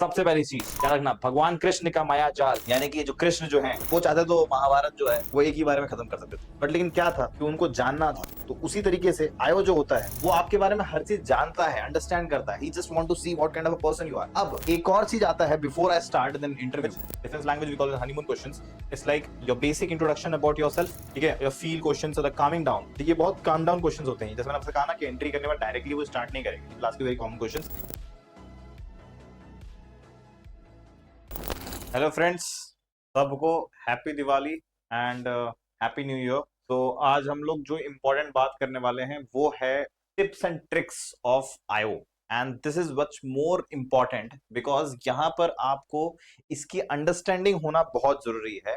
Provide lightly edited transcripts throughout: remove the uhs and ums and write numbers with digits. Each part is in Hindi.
सबसे पहली चीज क्या रखना, भगवान कृष्ण का माया जाल, यानी कि जो कृष्ण जो है वो चाहते तो महाभारत जो है वो एक ही बारे में खत्म कर सकते थे, बट लेकिन क्या था कि उनको जानना था। तो उसी तरीके से आयो जो होता है वो आपके बारे में हर चीज जानता है, अंडरस्टैंड करता है। He just want to see what kind of a person you are. अब एक और चीज आता है before I start then interview. Defence language we call it honeymoon questions. It's like your basic introduction about yourself, ठीक है, योर फील क्वेश्चंस और द कामिंग डाउन। तो ये बहुत काम डाउन क्वेश्चंस होते हैं। जैसे मैंने आपसे कहा ना कि एंट्री करने में डायरेक्टली वो स्टार्ट नहीं करेंगे, क्लास के very common questions. Hello friends, सबको happy Diwali and happy new year. तो आज हम लोग जो इम्पोर्टेंट बात करने वाले हैं वो है tips and tricks of IO. And this is much more important because यहाँ पर आपको इसकी अंडरस्टैंडिंग होना बहुत जरूरी है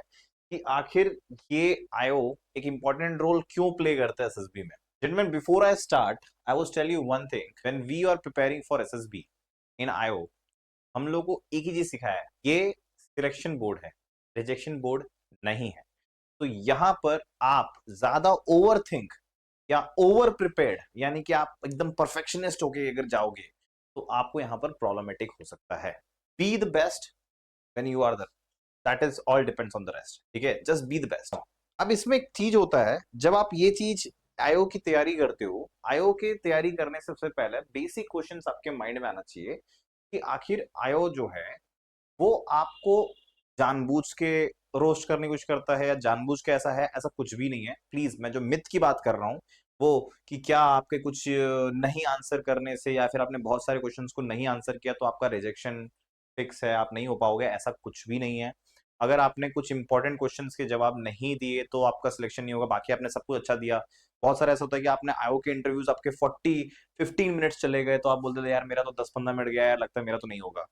कि आखिर ये आईओ एक इम्पोर्टेंट रोल क्यों प्ले करता है एसएसबी में। Gentleman, before I start I was tell you one thing, when we are preparing for SSB in IO, हम लोग को एक ही चीज सिखाया है, ये सिलेक्शन बोर्ड है, रिजेक्शन बोर्ड नहीं है। तो यहां पर आप ज्यादा ओवर थिंक या ओवर प्रिपेयर्ड, यानी कि आप एकदम परफेक्शनिस्ट होके अगर जाओगे तो आपको यहां पर प्रॉब्लमेटिक हो सकता है। Be the best when you are the, that is all depends on the rest, ठीक है, जस्ट बी द बेस्ट। अब इसमें एक चीज होता है, जब आप ये चीज आईओ की तैयारी करते हो, आईओ की तैयारी करने से सबसे पहले बेसिक क्वेश्चंस आपके माइंड में आना चाहिए कि आखिर आईओ जो है वो आपको जानबूझ के रोस्ट करने की कोशिश करता है या जानबूझ के ऐसा है, ऐसा कुछ भी नहीं है। प्लीज, मैं जो मिथ की बात कर रहा हूँ वो कि क्या आपके कुछ नहीं आंसर करने से या फिर आपने बहुत सारे क्वेश्चंस को नहीं आंसर किया तो आपका रिजेक्शन फिक्स है, आप नहीं हो पाओगे, ऐसा कुछ भी नहीं है। अगर आपने कुछ इंपॉर्टेंट क्वेश्चंस के जवाब नहीं दिए तो आपका सिलेक्शन नहीं होगा, बाकी आपने सब कुछ अच्छा दिया। बहुत सारा ऐसा होता है कि आपने आईओ के इंटरव्यूज आपके 40-15 मिनट्स चले गए तो आप बोलते थे यार मेरा तो 10-15 मिनट गया, यार लगता है मेरा तो नहीं होगा।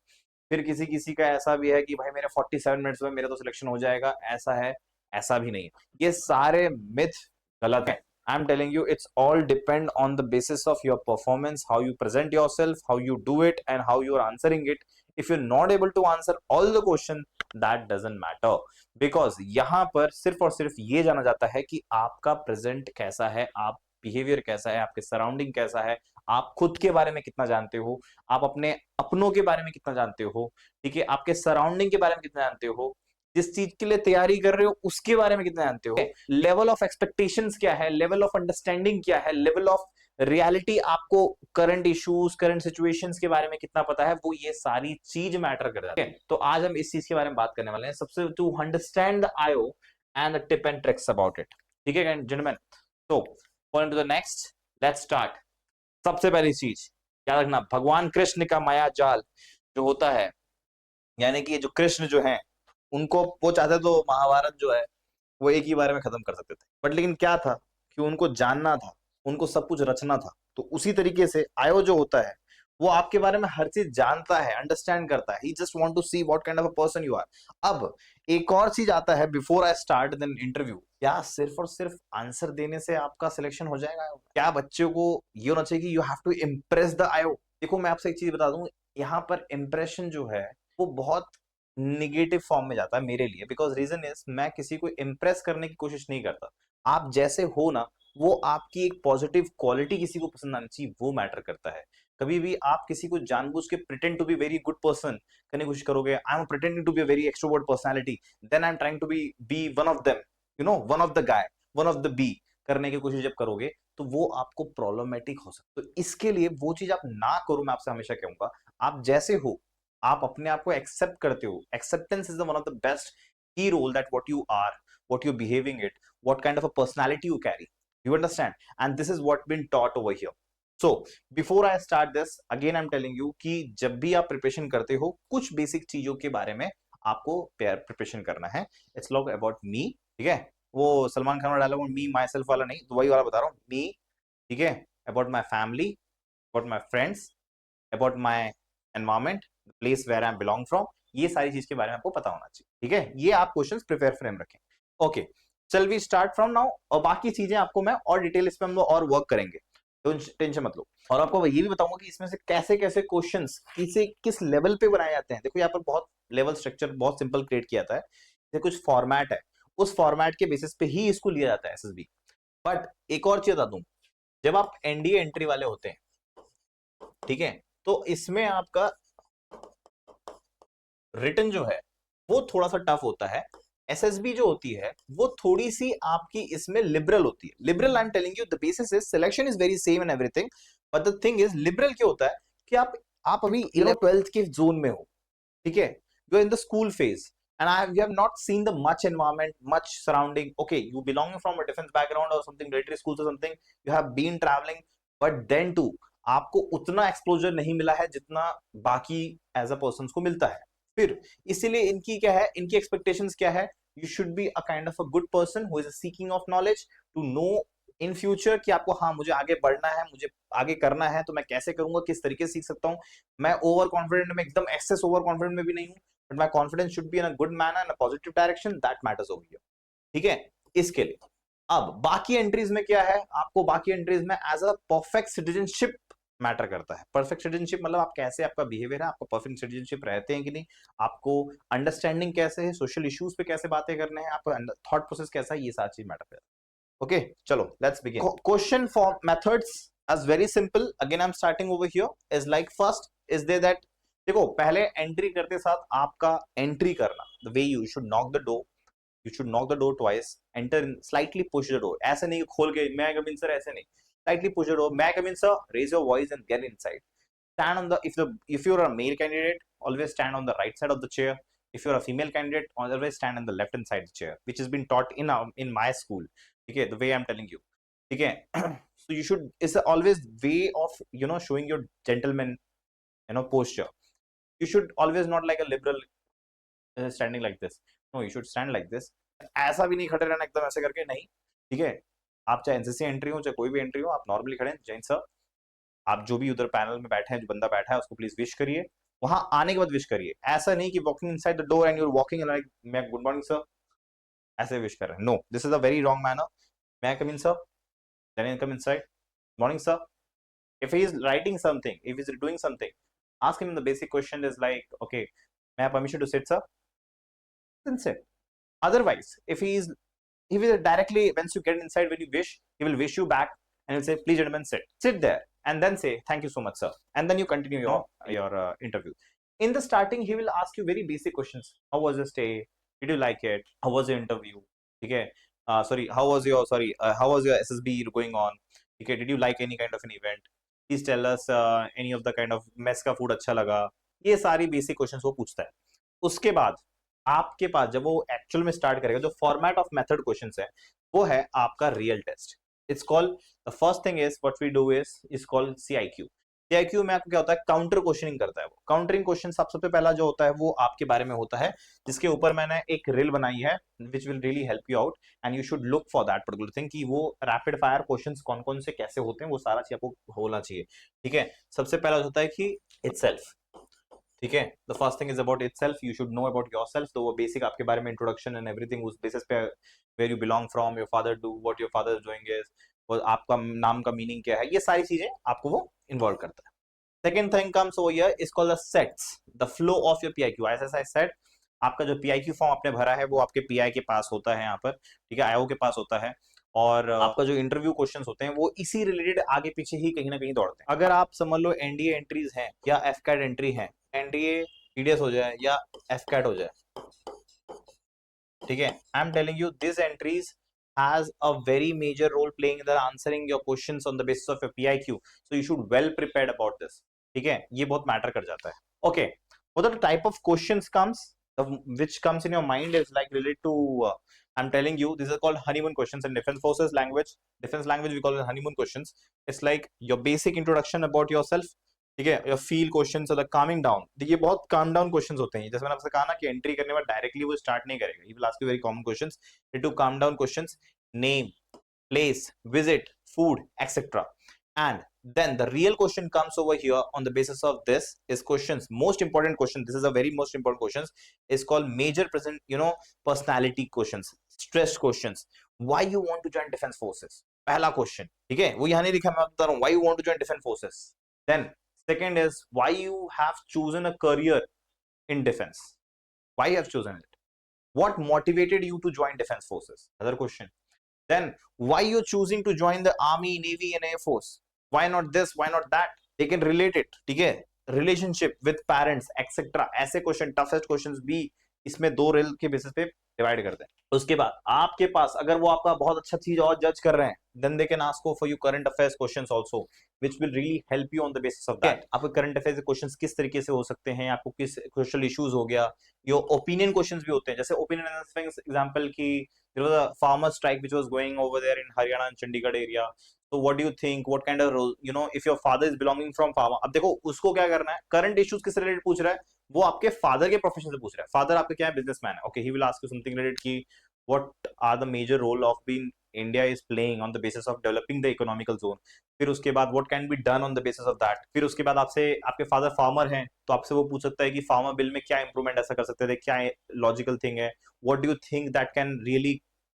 फिर किसी किसी का ऐसा भी है कि भाई मेरे 47 मिनट्स में मेरा तो सिलेक्शन हो जाएगा, ऐसा है, ऐसा भी नहीं है। ये सारे मिथ गलत है। I am telling you, it's all depend on the basis of your performance, how you present your self, how you do it and how you are answering it. If you are not able to answer all the question, that doesn't matter, because यहां पर सिर्फ और सिर्फ ये जाना जाता है कि आपका प्रेजेंट कैसा है, आप बिहेवियर कैसा है, आपके सराउंडिंग कैसा है, आप खुद के बारे में कितना जानते हो, आप अपने अपनों के बारे में कितना जानते हो, ठीक है, आपके सराउंडिंग के बारे में कितना जानते हो, जिस चीज के लिए तैयारी कर रहे हो उसके बारे में कितना जानते हो, लेवल ऑफ एक्सपेक्टेशंस क्या है, लेवल ऑफ अंडरस्टैंडिंग क्या है, लेवल ऑफ रियलिटी आपको करंट इश्यूज करंट सिचुएशंस के बारे में कितना पता है, वो ये सारी चीज मैटर कर जाती है। तो आज हम इस चीज के बारे में बात करने वाले हैं, सबसे to understand the IO and the tip and tricks about it, ठीक है जेंटलमैन। तो point to the next, let's start. सबसे पहली चीज क्या रखना, भगवान कृष्ण का माया जाल जो होता है, यानी कि जो कृष्ण जो है उनको वो चाहते तो महाभारत जो है वो एक ही बारे में खत्म कर सकते थे, बट लेकिन क्या था कि उनको जानना था, उनको सब कुछ रचना था। तो उसी तरीके से आयो जो होता है वो आपके बारे में हर चीज जानता है, अंडरस्टैंड करता है। He just want to see what kind of a person you are. अब एक और चीज आता है before I start then interview, क्या सिर्फ और सिर्फ आंसर देने से आपका सिलेक्शन हो जाएगा? क्या बच्चों को ये होना चाहिए कि you have to impress the IO? देखो मैं आपसे एक चीज बता दूं, यहाँ पर इम्प्रेशन जो है वो बहुत निगेटिव फॉर्म में जाता है मेरे लिए, बिकॉज रीजन इज मैं किसी को इम्प्रेस करने की कोशिश नहीं करता। आप जैसे हो ना, वो आपकी एक पॉजिटिव क्वालिटी किसी को पसंद आनी चाहिए, वो मैटर करता है। कभी भी आप किसी को जानबूझ के pretend to be very good person करने की कोशिश करोगे, I am pretending to be a very extrovert personality, then I am trying to be one of them, you know, one of the guy, one of the be करने की कोशिश जब करोगे तो वो आपको प्रॉब्लमेटिक हो सकता है। तो इसके लिए वो चीज आप ना करो, मैं आपसे हमेशा कहूंगा। आप जैसे हो, आप अपने आप को एक्सेप्ट करते हो, acceptance is the one of the best key role that what you are, what you behaving it, what kind of a personality you carry, you understand, and this is what been taught over here. So before I start this again I am telling you कि जब भी आप प्रिपरेशन करते हो कुछ बेसिक चीजों के बारे में आपको प्रिपरेशन करना है। इट्स लॉक अबाउट मी, ठीक है, वो सलमान खान वाला डायलॉग मी माई सेल्फ वाला नहीं, तो वही वाला बता रहा हूँ, मी, ठीक है, about my family, about my friends, about my environment, place where I belong from, ये सारी चीज के बारे में आपको पता होना चाहिए, ठीक है। ये आप क्वेश्चंस प्रिपेयर फ्रेम रखें। ओके, चल वी स्टार्ट फ्रॉम नाउ, और बाकी चीजें आपको मैं और डिटेल इस पे हम लोग और वर्क करेंगे, तो टेंशन मत लो। और आपको ये भी बताऊंगा कि इसमें से कैसे कैसे क्वेश्चंस किसे किस लेवल पे बनाए जाते हैं। देखो यहाँ पर बहुत लेवल स्ट्रक्चर बहुत सिंपल क्रिएट किया जाता है, जैसे कुछ फॉर्मेट है, उस फॉर्मेट के बेसिस पे ही इसको लिया जाता है एसएसबी। बट एक और चीज बता दूं, जब आप एनडीए एंट्री वाले होते हैं, ठीक है, तो इसमें आपका रिटन जो है वो थोड़ा सा टफ होता है। एसएसबी जो होती है वो थोड़ी सी आपकी इसमें लिबरल होती है। Liberal, I am telling you, the basis is selection is very same and everything, but the thing is liberal क्या होता है कि आप अभी 11th-12th के जोन में हो, ठीक है, you are in the school phase and we have not seen the much environment, much surrounding. Okay, you belong from a defense background or something, military schools or something, you have been traveling, but then too आपको उतना एक्सपोजर नहीं मिला है जितना बाकी एज अ पर्सन को मिलता है। फिर इसीलिए इनकी क्या है, इनकी एक्सपेक्टेशंस क्या है, you should be a kind of a good person who is seeking of knowledge to know in future कि आपको, हाँ मुझे आगे बढ़ना है, मुझे आगे करना है, तो मैं कैसे करूंगा, किस तरीके से सीख सकता हूँ। मैं ओवर कॉन्फिडेंट में, एकदम एक्सेस ओवर कॉन्फिडेंट में भी नहीं हूँ, but my confidence should be in a good manner, in a positive direction, that matters over here, ठीक है। इसके लिए अब बाकी एंट्रीज में क्या है, आपको बाकी एंट्रीज में as a perfect citizenship matter करता है। परफेक्ट सिटीजनशिप मतलब आप कैसे, आपका बिहेवियर है, आपको परफेक्ट सिटीजनशिप रहते हैं कि नहीं, आपको अंडरस्टैंडिंग कैसे है, सोशल इश्यूज पे कैसे बातें करने हैं, आपका थॉट प्रोसेस कैसा है, ये सारी चीज मैटर करता है। ओके, चलो let's begin. Question form methods as very simple, again I'm starting over here, is like first is there that, देखो पहले एंट्री करते साथ आपका एंट्री करना, the way you should knock the door, you should knock the door twice, enter in, slightly push the door, ऐसे नहीं खोल के may I come in sir, ऐसे नहीं, slightly push the door, may I come in sir, raise your voice and get inside, stand on the, if you're a male candidate, always stand on the right side of the chair, if you're a female candidate, always stand on the left hand side of the chair, which has been taught in my school, okay, the way I'm telling you, okay. So you should, it's always way of, you know, showing your gentleman, you know, posture. You should always not like a liberal standing like this, no, you should stand like this, ऐसा भी नहीं खड़े रहना एकदम ऐसे करके, नहीं, ठीक है। आप चाहे एनसीसी एंट्री हो, चाहे कोई भी एंट्री हो, आप नॉर्मली खड़े हैं, जैन सर, आप जो भी उधर पैनल में बैठे हैं, जो बंदा बैठा है उसको प्लीज विश करिए, वहां आने के बाद विश करिए, ऐसा नहीं कि walking inside the door and you are walking like मैं गुड मॉर्निंग सर ऐसे विश कर रहे हैं, no, this is a very wrong manner. मैं come in sir, then come inside, morning sir. If he is writing something, if he is doing something, ask him the basic question is like, okay, may I have permission to sit, sir? Then sit. Otherwise, if he is directly, once you get inside, when you wish, he will wish you back and he'll say, please gentlemen, sit there, and then say, thank you so much, sir, and then you continue your interview. In the starting, he will ask you very basic questions. How was the stay? Did you like it? How was the interview? Okay. Sorry, how was your SSB going on? Okay, did you like any kind of an event? Please tell us any of the kind of mess का फूड अच्छा लगा, ये सारी बेसिक क्वेश्चंस वो पूछता है। उसके बाद आपके पास जब वो एक्चुअल में स्टार्ट करेगा, जो फॉर्मेट ऑफ मेथड क्वेश्चंस है वो है आपका real test. It's called, the first thing is what we do is called CIQ. CIQ में आपको क्या होता है, काउंटर क्वेश्चनिंग करता है वो। काउंटरिंग क्वेश्चन सबसे पहला जो होता है वो आपके बारे में होता है, जिसके ऊपर मैंने एक रील बनाई है which will really help you out, and you should look for that particular thing कि वो रैपिड फायर क्वेश्चंस कौन कौन से कैसे होते हैं, वो सारा चीज आपको होना चाहिए, ठीक है। सबसे पहला होता है कि इटसेल्फ, ठीक है, the first thing is about itself, you should know about yourself, तो वो बेसिक आपके बारे में इंट्रोडक्शन एंड एवरीथिंग, उस बेसिस पे where you belong from, your father do, what your father is doing is, और आपका नाम का मीनिंग क्या है, ये सारी चीजें आपको वो इन्वॉल्व करता है। Second thing comes over here is called the sets, the flow of your PIQ. As I said, आपका जो PIQ फॉर्म आपने भरा है वो आपके PI के पास होता है यहाँ पर, ठीक है, IO के पास होता है, और आपका जो इंटरव्यू क्वेश्चंस होते हैं वो इसी रिलेटेड आगे पीछे ही कहीं ना कहीं दौड़ते हैं। अगर आप समझ लो एनडीए एंट्रीज हैं या एफकैट एंट्री है, एनडीए पीडीएस हो जाए या एफकैट हो जाए, ठीक है, I am telling you this entries has a very major role playing in the answering your questions on the basis of your PIQ, so you should well prepared about this, ठीक है, ये बहुत मैटर कर जाता है। Okay, what are the type of questions comes which comes in your mind is like related to I'm telling you, these are called honeymoon questions in defense forces language. Defense language we call it honeymoon questions. It's like your basic introduction about yourself, ठीक है, योर फील क्वेश्चंस और द कामिंग डाउन, ये बहुत काम डाउन क्वेश्चंस होते हैं। जैसे मैंने आपसे कहा ना कि एंट्री करने के बाद डायरेक्टली वो स्टार्ट नहीं करेगा, he will ask you very common questions, to calm down questions, name, place, visit, food, etcetera, and then the real question comes over here on the basis of this is questions, most important question, this is a very most important questions, is called major present, you know, personality questions, stress questions, why you want to join defense forces, पहला क्वेश्चन, ठीक है, वो यहाँ नहीं लिखा, मैं बता रहा हूँ why you want to join defense forces, then second is why you have chosen a career in defense, why you have chosen it, what motivated you to join defense forces, another question, then why you're choosing to join the army, navy and air force, why not this, why not that, they can relate it, ठीक है, रिलेशनशिप विद पेरेंट्स एक्सेट्रा, ऐसे क्वेश्चन, टफेस्ट क्वेश्चंस भी इसमें 2 रेल के बेसिस पे डिवाइड करते हैं। उसके बाद आपके पास अगर वो आपका बहुत अच्छा चीज और जज कर रहे हैं, then they can ask for you current affairs questions also, which will really help you on the basis of that. आपको करंट अफेयर्स के क्वेश्चंस किस तरीके से हो सकते हैं, आपको किस सोशल इश्यूज हो गया, योर ओपिनियन क्वेश्चंस भी होते हैं, जैसे ओपिनियन एग्जांपल की there was a farmer strike which was going over there in Haryana and Chandigarh area. So what do you think? What kind of role? You know, if your father is belonging from farmer, अब देखो उसको क्या करना है, करंट इश्यूज किस रिलेटेड पूछ रहा है, वो आपके फादर के प्रोफेशन से पूछ रहा है। फादर आपके क्या है, बिजनेसमैन है, okay, he will ask you something related की what are the major role of being India is playing on the basis of developing the economical zone. फिर उसके बाद what can be done on the basis of that. फिर उसके बाद आपसे, आपके फादर फार्मर हैं तो आपसे वो पूछ सकता है कि फार्मर बिल में क्या इंप्रूवमेंट ऐसा कर सकते थे, क्या लॉजिकल थिंग है, what do you think that can really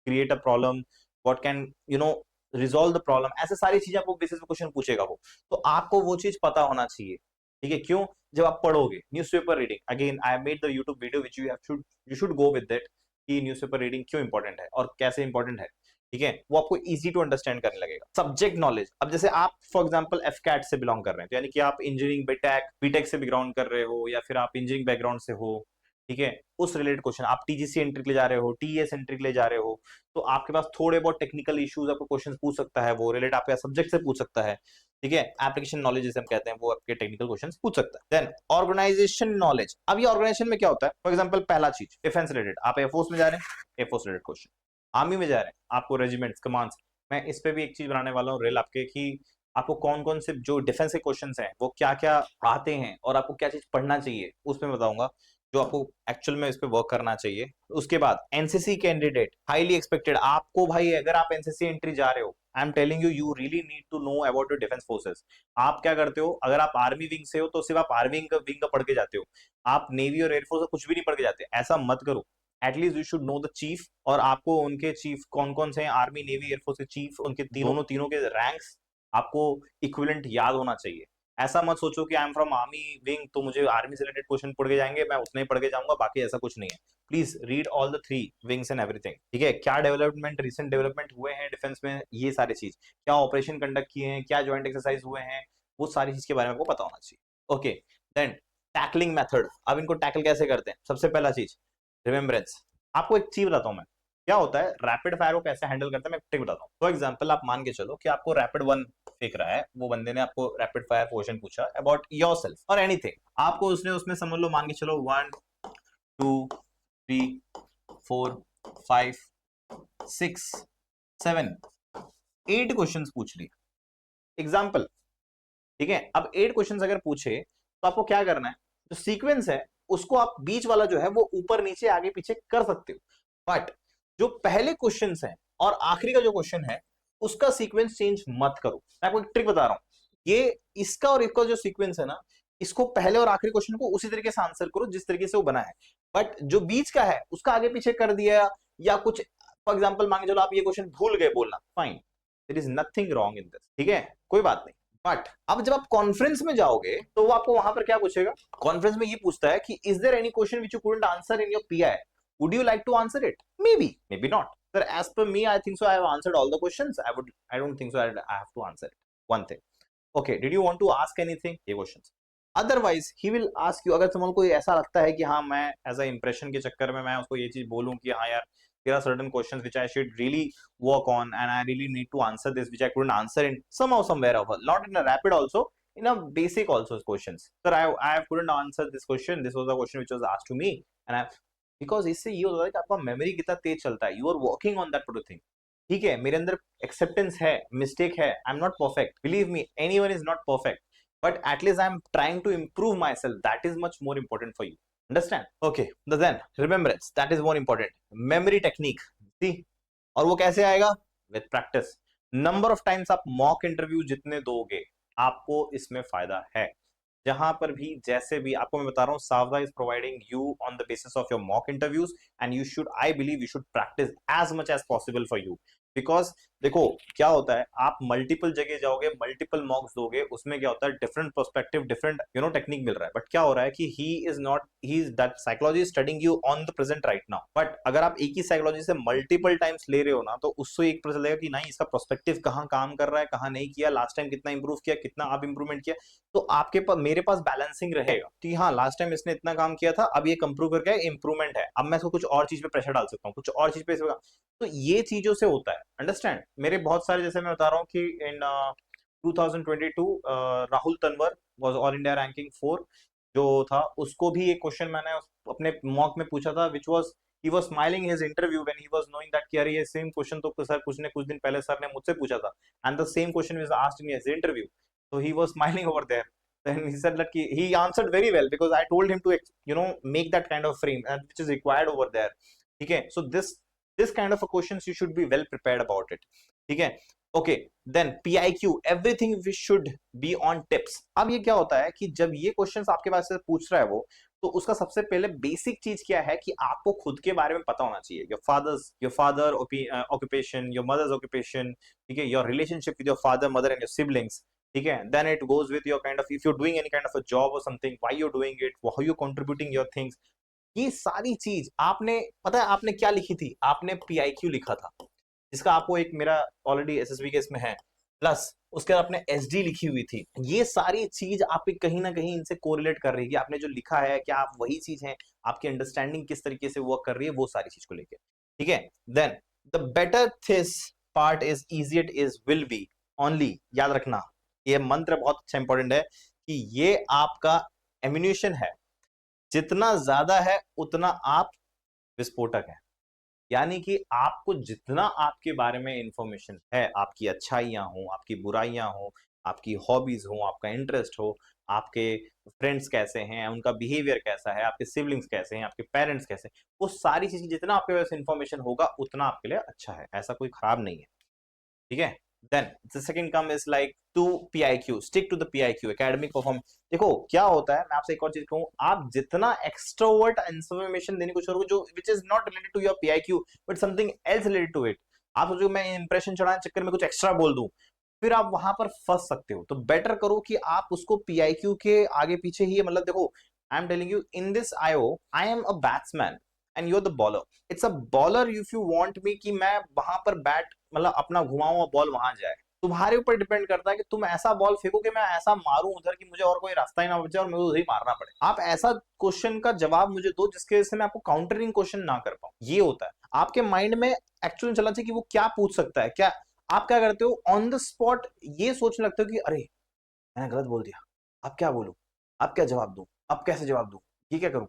create a problem, what can you know resolve the problem. ऐसे सारी चीजें आपको बेसिस पे क्वेश्चन पूछेगा वो, तो आपको वो चीज पता होना चाहिए, ठीक है। क्यों? जब आप पढ़ोगे newspaper reading, again I made the YouTube video which you should go with that, कि न्यूज़पेपर रीडिंग क्यों इंपॉर्टेंट है और कैसे इंपॉर्टेंट है, ठीक है, वो आपको इजी टू अंडरस्टैंड करने लगेगा। सब्जेक्ट नॉलेज, अब जैसे आप फॉर एग्जांपल एफकैट से बिलोंग कर रहे हैं, तो यानी कि आप इंजीनियरिंग बीटेक बीटेक से बिलोंग कर रहे हो, या फिर आप इंजीनियरिंग बैकग्राउंड से हो, ठीक है, उस रिलेटेड क्वेश्चन, आप टीजीसी एंट्री के लिए जा रहे हो, टीएस एंट्री के लिए जा रहे हो, तो आपके पास थोड़े बहुत टेक्निकल इश्यूज आपको क्वेश्चन पूछ सकता है, वो रिलेट आपके सब्जेक्ट से पूछ सकता है, ठीक है। एप्लीकेशन नॉलेज जिसे हम कहते हैं, वो आपके टेक्निकल क्वेश्चन पूछ सकता है। देन ऑर्गेनाइजेशन नॉलेज, अब ये ऑर्गेनाइजेशन में क्या होता है, फॉर एग्जांपल पहला चीज डिफेंस रिलेटेड, आप एयरफोर्स में जा रहे हैं, एयरफोर्स रिलेटेड क्वेश्चन, आर्मी में जा रहे हैं, आपको रेजिमेंट्स कमांड्स, मैं इस पे भी एक चीज बनाने वाला हूँ रेल आपके, कि आपको कौन कौन से जो डिफेंस के क्वेश्चन हैं वो क्या क्या आते हैं और आपको क्या चीज पढ़ना चाहिए, उसमें बताऊंगा, जो आपको एक्चुअल में इस पे वर्क करना चाहिए। उसके बाद एनसीसी कैंडिडेट हाईली एक्सपेक्टेड, आपको भाई अगर आप एनसीसी एंट्री जा रहे हो, I am telling you, you really need to know about your defence forces. आप क्या करते हो, अगर आप आर्मी विंग से हो तो सिर्फ आप आर्मी विंग का पढ़ के जाते हो, आप नेवी और एयरफोर्स का कुछ भी नहीं पढ़ के जाते, ऐसा मत करो। At least you should know the chief, और आपको उनके चीफ कौन कौन से हैं, आर्मी नेवी एयरफोर्स के चीफ, उनके तीनों के रैंक्स आपको इक्विवेलेंट याद होना चाहिए। ऐसा मत सोचो कि I am from army wing तो मुझे आर्मी से रिलेटेड क्वेश्चन पढ़ के जाएंगे, मैं उतने ही पढ़ के जाऊंगा, बाकी ऐसा कुछ नहीं है। Please read all the 3 wings and everything, ठीक है, क्या डेवलपमेंट, रिसेंट डेवलपमेंट हुए हैं डिफेंस में, ये सारी चीज, क्या ऑपरेशन कंडक्ट किए हैं, क्या ज्वाइंट एक्सरसाइज हुए हैं, वो सारी चीज के बारे में आपको पता होना चाहिए। ओके, देन टैकलिंग मेथड, अब इनको टैकल कैसे करते हैं, सबसे पहला चीज रिमेम्बरेंस। आपको एक चीज बताता हूं मैं, क्या होता है रैपिड फायर को कैसे हैंडल करते हैं, मैं एक ट्रिक बताता हूँ। फॉर एग्जांपल आप मान के चलो कि आपको रैपिड 1 फेंक रहा है, वो बंदे ने आपको रैपिड फायर क्वेश्चन पूछा अबाउट योरसेल्फ और एनीथिंग, आपको उसने उसमें समझ लो, मान के चलो 1 2 3 4 5 6 7 8 क्वेश्चंस पूछ लिए एग्जांपल, ठीक है। अब 8 क्वेश्चंस अगर पूछे तो आपको क्या करना है, जो सीक्वेंस है उसको आप बीच वाला जो है वो ऊपर नीचे आगे पीछे कर सकते हो, बट जो पहले क्वेश्चंस हैं और आखिरी का जो क्वेश्चन है उसका सीक्वेंस चेंज मत करो। मैं आपको एक ट्रिक बता रहा हूं, ये इसका और इसका जो सीक्वेंस है ना, इसको पहले और आखिरी क्वेश्चन को उसी तरीके से आंसर करो जिस तरीके से वो बना है, बट जो बीच का है उसका आगे पीछे कर दिया या कुछ, फॉर एग्जाम्पल मांगे चलो आप ये क्वेश्चन भूल गए बोलना, fine, there is nothing wrong in this, ठीक है, कोई बात नहीं। बट अब जब आप कॉन्फ्रेंस में जाओगे तो वो आपको वहां पर क्या पूछेगा, कॉन्फ्रेंस में ये पूछता है कि is there any question which you couldn't answer in your PI, would you like to answer it, maybe not sir, as per me I think so, I have answered all the questions, I don't think so I have to answer it, one thing, okay, did you want to ask anything, ये questions. Otherwise he will ask you, अगर तुमको कोई ऐसा लगता है कि हाँ मैं एज अ इंप्रेशन के चक्कर में मैं उसको ये चीज बोलूं कि हाँ यार there are certain questions which I should really work on and I really need to answer this which I couldn't answer in somehow somewhere of not in a rapid also, in a basic also questions, sir I couldn't answer this question, this was the question which was asked to me and I, because इससे ये होता है कि आपका मेमोरी कितना तेज चलता है, you are working on that particular thing, ठीक है, मेरे अंदर एक्सेप्टेंस है, मिस्टेक है, I am not perfect, believe me anyone is not perfect, but at least I'm trying to improve myself, that is much more important for you, understand, okay, then remembrance, that is more important, memory technique, see, और वो कैसे आएगा, with practice, number of times आप mock interview जितने दोगे आपको इसमें फायदा है, जहां पर भी जैसे भी आपको मैं बता रहा हूँ, सावधा is providing you on the basis of your mock interviews and you should, I believe you should practise as much as possible for you, because देखो क्या होता है, आप मल्टीपल जगह जाओगे, मल्टीपल मॉक्स दोगे, उसमें क्या होता है, डिफरेंट पर्सपेक्टिव, डिफरेंट टेक्निक मिल रहा है, बट क्या हो रहा है कि he is that psychology is studying you on the present right now. But अगर आप एक ही साइकोलॉजी से मल्टीपल टाइम्स ले रहे हो ना, तो उससे एक पता चलेगा कि नहीं, इसका पर्सपेक्टिव कहाँ काम कर रहा है, कहाँ नहीं किया, लास्ट टाइम कितना इंप्रूव किया, कितना आप इंप्रूवमेंट किया। तो आपके पास, मेरे पास बैलेंसिंग रहेगा कि हाँ, लास्ट टाइम इसने इतना काम किया था, अब ये कंप्रूव करके इंप्रूवमेंट है, अब मैं इसको कुछ और चीज पे प्रेशर डाल सकता हूँ, कुछ और चीज पे। तो ये चीजों से होता है, अंडरस्टैंड। मेरे बहुत सारे, जैसे मैं बता रहा हूँ कि इन 2022 Rahul Tanwar was all India ranking 4 जो था, उसको भी एक क्वेश्चन मैंने अपने मॉक में पूछा था, which was he was smiling his interview when he was knowing that कि अरे ये सेम क्वेश्चन तो सर कुछ दिन पहले सर ने मुझसे पूछा था, and the same question was asked in his interview. So he was smiling over there. Then he said that he answered very well because I told him to make that kind of frame and which is required over there. Okay, so this kind of a questions you should be well prepared about it. Okay, okay. Then PIQ, everything we should be on tips. अब ये क्या होता है कि जब ये क्वेश्चंस आपके पास से पूछ रहा है वो, तो उसका सबसे पहले बेसिक चीज क्या है कि आपको खुद के बारे में पता होना चाहिए। Your father occupation, your mother's occupation, ठीक है, your relationship with your father, mother and your siblings, ठीक है। Then it goes with your kind of, if you doing any kind of a job और something, why you doing it, how you contributing your things. ये सारी चीज आपने, पता है आपने क्या लिखी थी, आपने PIQ लिखा था, जिसका आपको एक मेरा ऑलरेडी SSB के इसमें है, प्लस उसके बाद आपने SD लिखी हुई थी। ये सारी चीज आपकी कहीं ना कहीं इनसे कोरिलेट कर रही है कि आपने जो लिखा है क्या आप वही चीज है, आपकी अंडरस्टैंडिंग किस तरीके से वर्क कर रही है, वो सारी चीज को लेके, ठीक है। Then the better this part is easiest is will be only, याद रखना ये मंत्र बहुत अच्छा इंपॉर्टेंट है कि ये आपका एम्यूनिशन है, जितना ज्यादा है उतना आप विस्फोटक है। यानी कि आपको जितना आपके बारे में इंफॉर्मेशन है, आपकी अच्छाइयां हो, आपकी बुराइयां हो, आपकी हॉबीज हो, आपका इंटरेस्ट हो, आपके फ्रेंड्स कैसे हैं, उनका बिहेवियर कैसा है, आपके सिबलिंग्स कैसे हैं, आपके पेरेंट्स कैसे हैं, वो सारी चीजें जितना आपके पास इंफॉर्मेशन होगा उतना आपके लिए अच्छा है, ऐसा कोई खराब नहीं है, ठीक है। Then the second come is like to PIQ, stick to the PIQ academic perform. देखो क्या होता है, मैं आपसे एक और चीज कहूँ, आप जितना एक्सट्रोवर्ट इंफॉर्मेशन देने को शुरू करो जो which is not related to your PIQ but something else related to it, आप सोचो मैं इंप्रेशन चढ़ाने चक्कर में कुछ एक्स्ट्रा बोल दूं, फिर आप वहां पर फंस सकते हो। तो बेटर करो कि आप उसको PIQ के आगे पीछे ही, मतलब देखो, I am telling you in this IO I am a batsman and you are the bowler. It's a bowler if you want me कि मैं वहां पर बैट, मतलब अपना घुमाऊं और बॉल वहां जाए, तुम्हारे ऊपर डिपेंड करता है कि तुम ऐसा बॉल फेंको कि मैं ऐसा मारूं उधर कि मुझे और कोई रास्ता ही ना बचे और मुझे उधर ही मारना पड़े। आप ऐसा क्वेश्चन का जवाब मुझे दो जिसके वजह से मैं आपको काउंटरिंग क्वेश्चन ना कर पाऊं। ये होता है आपके माइंड में एक्चुअली चलना चाहिए कि वो क्या पूछ सकता है। क्या आप क्या करते हो, ऑन द स्पॉट ये सोचने लगते हो कि अरे मैंने गलत बोल दिया, अब क्या बोलूं, अब क्या जवाब दूं, अब कैसे जवाब दूं, ये क्या करूं।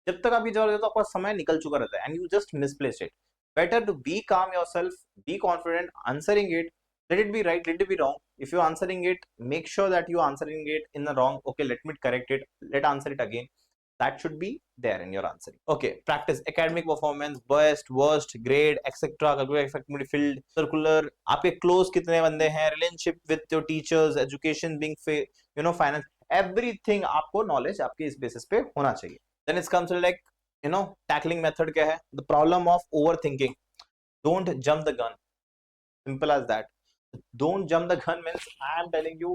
जब तक आप ये जवाब देते हो आपका समय निकल चुका रहता है and you just misplace it. Better to be calm yourself, be confident answering it, let it be right, let it be wrong. If you're answering it, make sure that you're answering it in the wrong, okay, let me correct it, let answer it again. That should be there in your answering. Okay, practice academic performance, best, worst, grade, etc. calculate effectively filled, circular, आपके close कितने बंदे हैं, relationship with your teachers, education being finance, everything आपको knowledge आपके इस basis पे होना चाहिए। Then it comes to like tackling method क्या है, the problem of overthinking, don't jump the gun, simple as that. Don't jump the gun means I am telling you,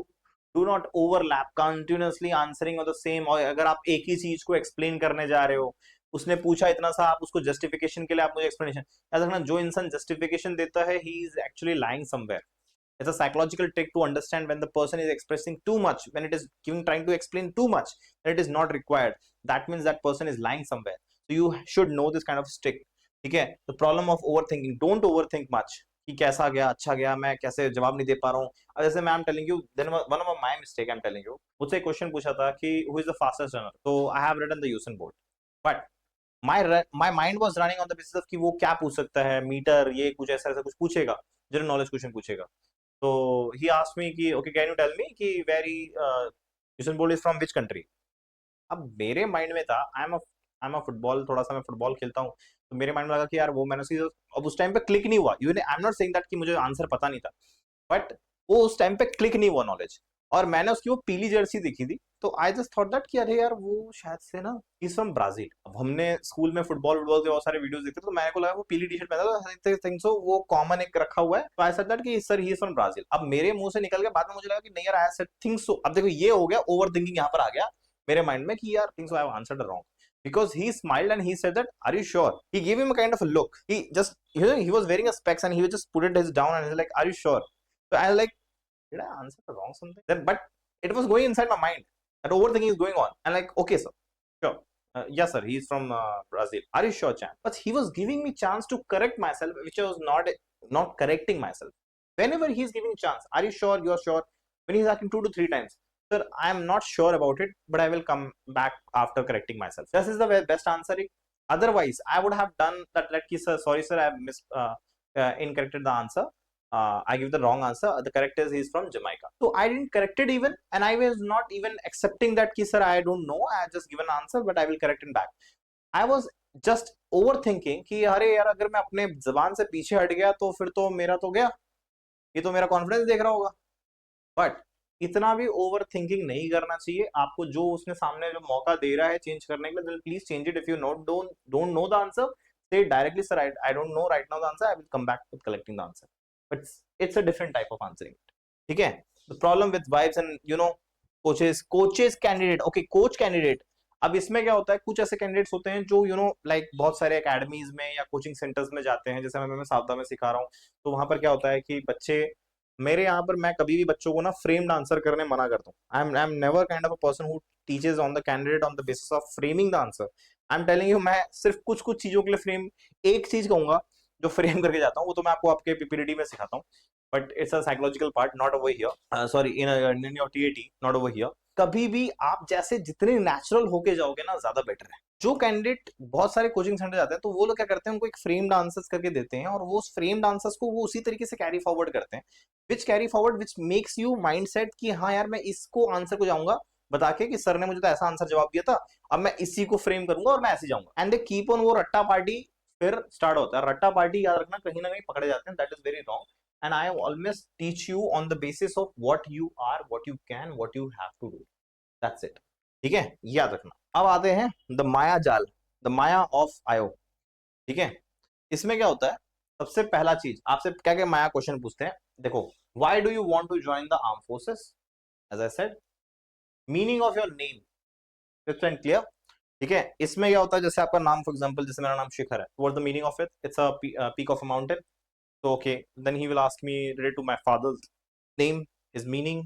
do not overlap continuously answering on the same। और अगर आप एक ही चीज को एक्सप्लेन करने जा रहे हो, उसने पूछा इतना सा, आप उसको जस्टिफिकेशन के लिए आप मुझे एक्सप्लेनेशन, याद रखना जो इंसान जस्टिफिकेशन देता है he is actually lying somewhere. It's a psychological trick to understand when the person is expressing too much, when it is trying to explain too much, that it is not required. That means that person is lying somewhere. So you should know this kind of trick. ठीक है। The problem of overthinking, don't overthink much कि कैसा गया, अच्छा गया, मैं कैसे जवाब नहीं दे पा रहा हूँ। अब जैसे मैं telling you, then one of my mistake I am telling you, मुझसे क्वेश्चन पूछा था कि who is the fastest runner, तो I have written the Usain Bolt, but my mind was running on the basis of कि वो क्या पूछ सकता है, मीटर, ये कुछ ऐसा ऐसा कुछ पूछेगा, जनरल नॉलेज क्वेश्चन पूछेगा। तो ही आस्क्ड मी कि okay can you tell me कि very Usain Bolt is from which country. अब मेरे माइंड में था आई एम अ फुटबॉल, थोड़ा सा मैं फुटबॉल खेलता हूँ, तो मेरे माइंड में लगा कि यार वो मैंने उसकी, अब उस टाइम पे क्लिक नहीं हुआ, I am not saying that कि मुझे आंसर पता नहीं था, बट वो उस टाइम पे क्लिक नहीं हुआ नॉलेज। और मैंने उसकी वो पीली जर्सी देखी थी, तो आई जस्ट थॉट दैट कि अरे यार वो शायद से ना इज फ्रॉम ब्राजील। हमने स्कूल में फुटबॉल के बहुत सारे वीडियोस देखते थे, तो मेरे को लगा वो पीली टी शर्ट पहना था, थिंक सो वो कॉमन एक रखा हुआ है, तो आई सेड दैट कि sir he is from Brazil. अब मेरे मुंह से निकल गया, बाद में मुझे लगा कि नहीं यार आई सेड थिंक सो। अब देखो ये हो गया ओवर थिंकिंग, यहाँ पर आ गया मेरे माइंड में कि यार think so I have answered wrong, because he smiled and he said that are you sure, he gave him a kind of a look, he just, you know, he was wearing a specs and he was just put it his down and he's like are you sure. So I was like, did I answer the wrong something then? But it was going inside my mind that overthinking is going on, and like okay sir, sure, yes sir, he's from Brazil, are you sure champ. But he was giving me chance to correct myself, which I was not correcting myself. Whenever he's giving chance, are you sure, you are sure, when he's asking 2 to 3 times, sir I am not sure about it but I will come back after correcting myself, this is the best answer. Otherwise I would have done that, like sir sorry sir I have incorrected the answer, I give the wrong answer, the correct is he's from Jamaica. So I didn't correct it even, and I was not even accepting that ki sir I don't know, I just give an answer but I will correct it back. I was just overthinking कि अरे यार अगर मैं अपने जबान से पीछे हट गया तो फिर तो मेरा तो गया, ये तो मेरा कॉन्फिडेंस देख रहा होगा। बट इतना भी ओवर थिंकिंग नहीं करना चाहिए आपको, जो उसने सामने जो मौका दे रहा है चेंज करने के लिए, please change it. If you don't know the answer, say directly sir I don't know right now the answer, I will come back with collecting the answer, but it's a different type of answering. ठीक है, the problem with vibes and you know coaches candidate, okay coach candidate. अब इसमें क्या होता है, कुछ ऐसे कैंडिडेट्स होते हैं जो यू नो लाइक बहुत सारे एकेडमीज में या कोचिंग सेंटर्स में जाते हैं, जैसे मैं सावधा में सिखा रहा हूँ, तो वहां पर क्या होता है कि बच्चे, मेरे यहाँ पर मैं कभी भी बच्चों को ना फ्रेम्ड आंसर करने मना करता हूँ। I am never kind of a person who teaches on the candidate on the basis of framing the answer. I am telling you, मैं सिर्फ कुछ कुछ चीजों के लिए फ्रेम, एक चीज कहूंगा जो फ्रेम करके जाता हूँ, वो तो मैं आपको आपके पीपीटी में सिखाता हूँ, but it's a psychological part, not over here, sorry in your TAT, not over here. कभी भी आप जैसे जितने नेचुरल होके जाओगे ना, ज्यादा बेटर है। जो कैंडिडेट बहुत सारे कोचिंग सेंटर जाते हैं, तो वो लोग क्या करते हैं, उनको एक फ्रेम्ड आंसर्स करके देते हैं, और वो फ्रेम्ड आंसर्स को वो उसी तरीके से कैरी फॉरवर्ड करते हैं, which carry forward which makes you mind set कि हाँ यार मैं इसको आंसर को जाऊंगा बता के कि सर ने मुझे तो ऐसा आंसर जवाब दिया था, अब मैं इसी को फ्रेम करूंगा और मैं ऐसे जाऊंगा, एंड दे कीप ऑन, वो रट्टा पार्टी फिर स्टार्ट होता है। रट्टा पार्टी याद रखना, कहीं ना कहीं पकड़े जाते हैं, that is very wrong, and I always teach you on the basis of what you are, what you can, what you have to do, that's it. ठीक है, याद रखना। अब आते हैं द माया जाल, द माया ऑफ आयो। ठीक है, इसमें क्या होता है, सबसे पहला चीज आपसे क्या क्या माया क्वेश्चन पूछते हैं। देखो, why do you want to join the arm forces, as I said, meaning of your name, crisp and clear. ठीक है, इसमें क्या होता है, जैसे आपका नाम, फॉर एग्जांपल जैसे मेरा नाम शिखर है, what the meaning of it, it's a peak of a mountain, so okay, then he will ask me related to my father's name, his meaning,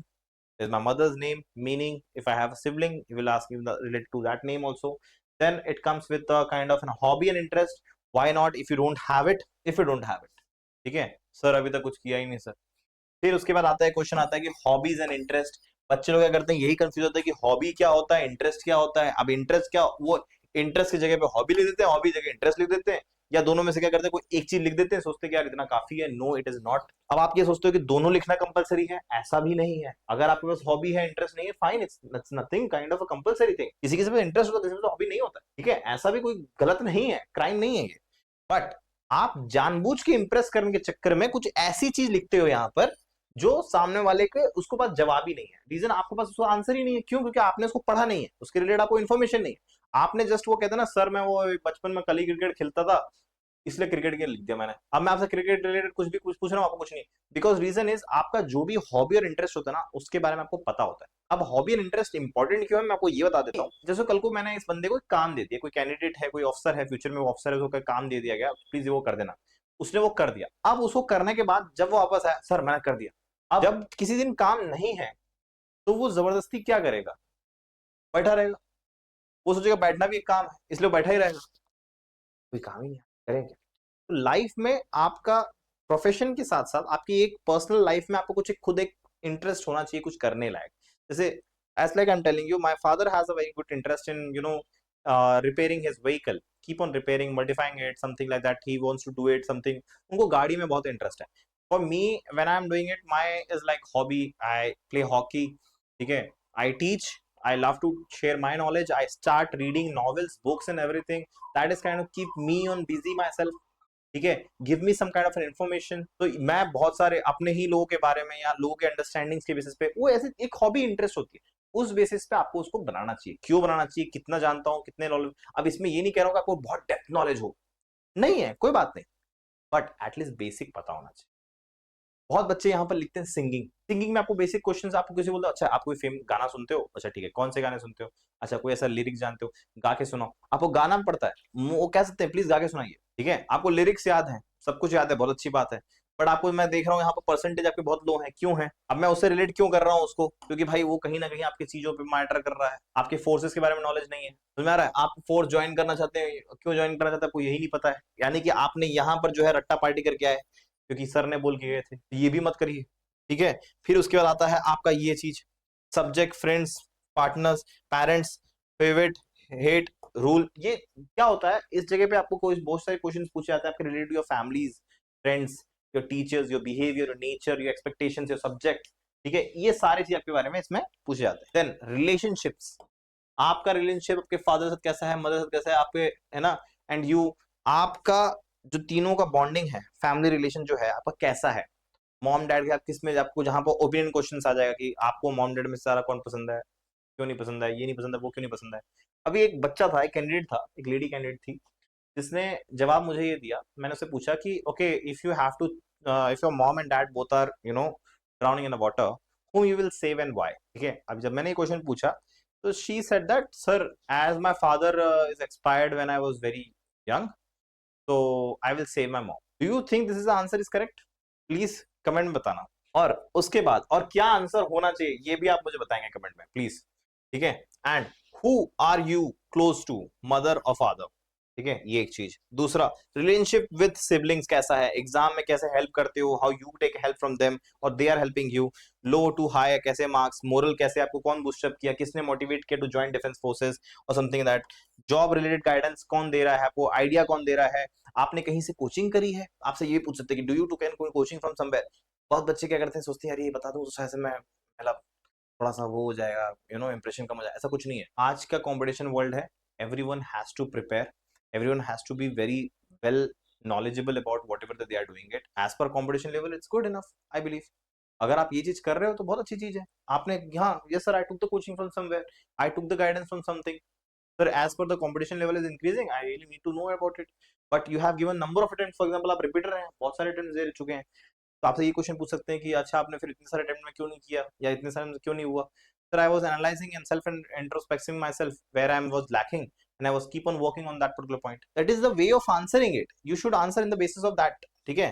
is my mother's name, meaning. If I have a sibling, he will ask me related to that name also. Then it comes with a kind of a hobby and interest, why not if you don't have it, if you don't have it। ठीक है सर, अभी तक कुछ किया ही नहीं सर। फिर उसके बाद आता है क्वेश्चन, आता है कि हॉबीज एंड इंटरेस्ट। बच्चे लोग क्या करते हैं, यही कंफ्यूज होता है कि हॉबी क्या होता है, इंटरेस्ट क्या होता है। अब इंटरेस्ट क्या, वो इंटरेस्ट की जगह पे हॉबी लिख देते हैं, हॉबी जगह इंटरेस्ट लिख देते हैं, या दोनों में से क्या करते हैं, कोई एक चीज लिख देते हैं, सोचते हैं कि यार इतना काफी है। No, it is not. अब आप ये सोचते हो कि दोनों लिखना कंपलसरी है, ऐसा भी नहीं है। अगर आपके पास हॉबी है, इंटरेस्ट नहीं है, fine, it's nothing kind of a compulsory thing. किसी किसी पे इंटरेस्ट होता है, किसी पे हॉबी नहीं होता। ठीक है, ऐसा भी कोई गलत नहीं है, क्राइम नहीं है ये। बट आप जानबूझ के इंप्रेस करने के चक्कर में कुछ ऐसी चीज लिखते हो यहाँ पर जो सामने वाले के उसको पास जवाब ही नहीं है। रीजन, आपके पास उसका आंसर ही नहीं है। क्यों? क्योंकि आपने उसको पढ़ा नहीं है, उसके रिलेटेड आपको इन्फॉर्मेशन नहीं है। आपने जस्ट वो कहते हैं ना, सर मैं वो बचपन में कल ही क्रिकेट खेलता था, इसलिए क्रिकेट के लिख दिया मैंने। अब मैं आपसे क्रिकेट रिलेटेड कुछ भी कुछ पूछ रहा हूँ, आपको कुछ नहीं। बिकॉज रीजन इज, आपका जो भी हॉबी और इंटरेस्ट होता है ना, उसके बारे में आपको पता होता है। अब हॉबी और इंटरेस्ट इंपॉर्टेंट क्यों है, मैं आपको ये बता देता हूँ। जैसे कल को मैंने इस बंदे को काम दे दिया, कोई कैंडिडेट है, कोई ऑफिसर है, फ्यूचर में वो ऑफिसर है, उसको काम दे दिया गया, प्लीज वो कर देना। उसने वो कर दिया। अब उसको करने के बाद जब वो वापस आया, सर मैंने कर दिया। अब जब किसी दिन काम नहीं है, तो वो जबरदस्ती क्या करेगा, बैठा रहेगा। वो सोचेगा बैठना भी एक काम है, इसलिए बैठा ही रहेगा, कोई काम ही नहीं है, करेंगे। तो लाइफ में आपका प्रोफेशन के साथ साथ आपकी एक पर्सनल लाइफ में आपको कुछ खुद एक इंटरेस्ट होना चाहिए, कुछ करने लायक। जैसे as like I am telling you, my father has a very good interest in you know repairing his vehicle, keep on repairing, modifying it, something like that, he wants to do it something. उनको गाड़ी में बहुत इंटरेस्ट है। For me when I am doing it, my is like hobby, I play hockey. ठीक है, I teach, I love to share my knowledge. I start reading novels, books and everything. That is kind of keep me on busy myself. ठीक है, give me some kind of information. तो मैं बहुत सारे अपने ही लोगों के बारे में या लोगों के अंडरस्टैंडिंग्स के बेसिस पे, वो ऐसे एक हॉबी इंटरेस्ट होती है। उस बेसिस पे आपको उसको बनाना चाहिए। क्यों बनाना चाहिए, कितना जानता हूं, कितने नॉलेज। अब इसमें ये नहीं कह रहा हूं कि आपको बहुत डेप्थ नॉलेज हो, नहीं है, कोई बात नहीं, बट एटलीस्ट बेसिक पता होना चाहिए। बहुत बच्चे यहाँ पर लिखते हैं सिंगिंग, सिंगिंग में आपको बेसिक क्वेश्चंस, आपको किसी बोलते हो अच्छा आप कोई फेम गाना सुनते हो, अच्छा ठीक है, कौन से गाने सुनते हो, अच्छा कोई ऐसा लिरिक्स जानते हो, गा के सुनाओ। आपको गाना पड़ता है, वो कह सकते हैं प्लीज गा के सुनाइए, ठीक है, आपको लिरिक्स याद है, सब कुछ याद है, बहुत अच्छी बात है, बट आपको मैं देख रहा हूँ यहाँ पर परसेंटेज आपके बहुत लो है, क्यों है? अब मैं उससे रिलेट क्यों कर रहा हूँ उसको, क्योंकि भाई वो कहीं ना कहीं आपकी चीजों पे मैटर कर रहा है, आपके फोर्सेस के बारे में नॉलेज नहीं है, समझ में आ रहा है? आप फोर्स ज्वाइन करना चाहते हैं, क्यों ज्वाइन करना चाहते हैं आपको यही नहीं पता है, यानी कि आपने यहाँ पर जो है रट्टा पार्टी करके आए क्योंकि सर ने बोल के गए थे, तो ये भी मत करिए, ठीक है। फिर उसके बाद आता है आपका ये चीज, subject, friends, partners, parents, favourite, hate, rule. ये क्या होता है, इस जगह पे आपको कोई बहुत सारे क्वेश्चन पूछे जाते हैं आपके related your families, friends, your teachers, your behaviour, your nature, your expectations, your subject, ठीक है, ये सारी चीज आपके बारे में इसमें पूछे जाते हैं। देन रिलेशनशिप्स, आपका रिलेशनशिप आपके फादर से कैसा है, मदर से कैसा है, आपके, है ना, एंड यू, आपका जो तीनों का बॉन्डिंग है, फैमिली रिलेशन जो है आपका कैसा है, मॉम डैड के साथ किस में, आपको जहां पर ओपिनियन क्वेश्चन आ जाएगा कि आपको मॉम डैड में से सारा कौन पसंद है, क्यों नहीं पसंद है, ये नहीं पसंद है, वो क्यों नहीं पसंद है। अभी एक बच्चा था, एक कैंडिडेट था, एक लेडी कैंडिडेट थी, जिसने जवाब मुझे ये दिया, मैंने उससे पूछा कि okay if you have to, if your mom and dad both are drowning in the water, whom you will save and why, ठीक है। अब जब मैंने ये क्वेश्चन पूछा तो she said that sir as my father is expired when I was very young, तो I will save my mom. Do you think this is the answer is correct? Please comment में बताना। और उसके बाद और क्या आंसर होना चाहिए ये भी आप मुझे बताएंगे कमेंट में प्लीज, ठीक है। And who are you close to, mother और फादर, ठीक है, ये एक चीज। दूसरा, रिलेशनशिप विद सिबलिंग्स कैसा है, एग्जाम में कैसे हेल्प करते हो, how you take help from them और they are helping you, low to high कैसे मार्क्स, मोरल कैसे, आपको कौन बूस्टअप किया, किसने मोटिवेट किया टू ज्वाइन डिफेंस फोर्सेस और something that, job related guidance कौन दे रहा है आपको, आइडिया कौन दे रहा है, आपने कहीं से कोचिंग करी है, आपसे ये पूछ सकते हैं कि do you to can coaching from somewhere. बहुत बच्चे क्या करते हैं, सोचते हैं यार ये बता दूं तो शायद से मैं मतलब थोड़ा सा वो हो जाएगा, इंप्रेशन कम हो जाएगा, ऐसा कुछ नहीं है। आज का कंपटीशन वर्ल्ड है, everyone has to prepare, everyone has to be very well knowledgeable about whatever that they are doing it as per competition level, it's good enough I believe। अगर आप ये चीज कर रहे हो तो बहुत अच्छी चीज है। आपने यहाँ yes sir I took the coaching from somewhere, I took the guidance from something, sir as per the competition level is increasing I really need to know about it, but you have given number of attempts, for example आप repeater हैं, बहुत सारे attempts दे चुके हैं, तो आपसे ये क्वेश्चन पूछ सकते हैं कि अच्छा आपने फिर इतने सारे अटेम्प्ट में क्यों नहीं किया या इतने सारे में क्यों नहीं हुआ। Sir I was analysing and self introspecting my self where I was lacking and I was keep on working on that particular point. That is the way of answering it, you should answer in the basis of that, ठीक है।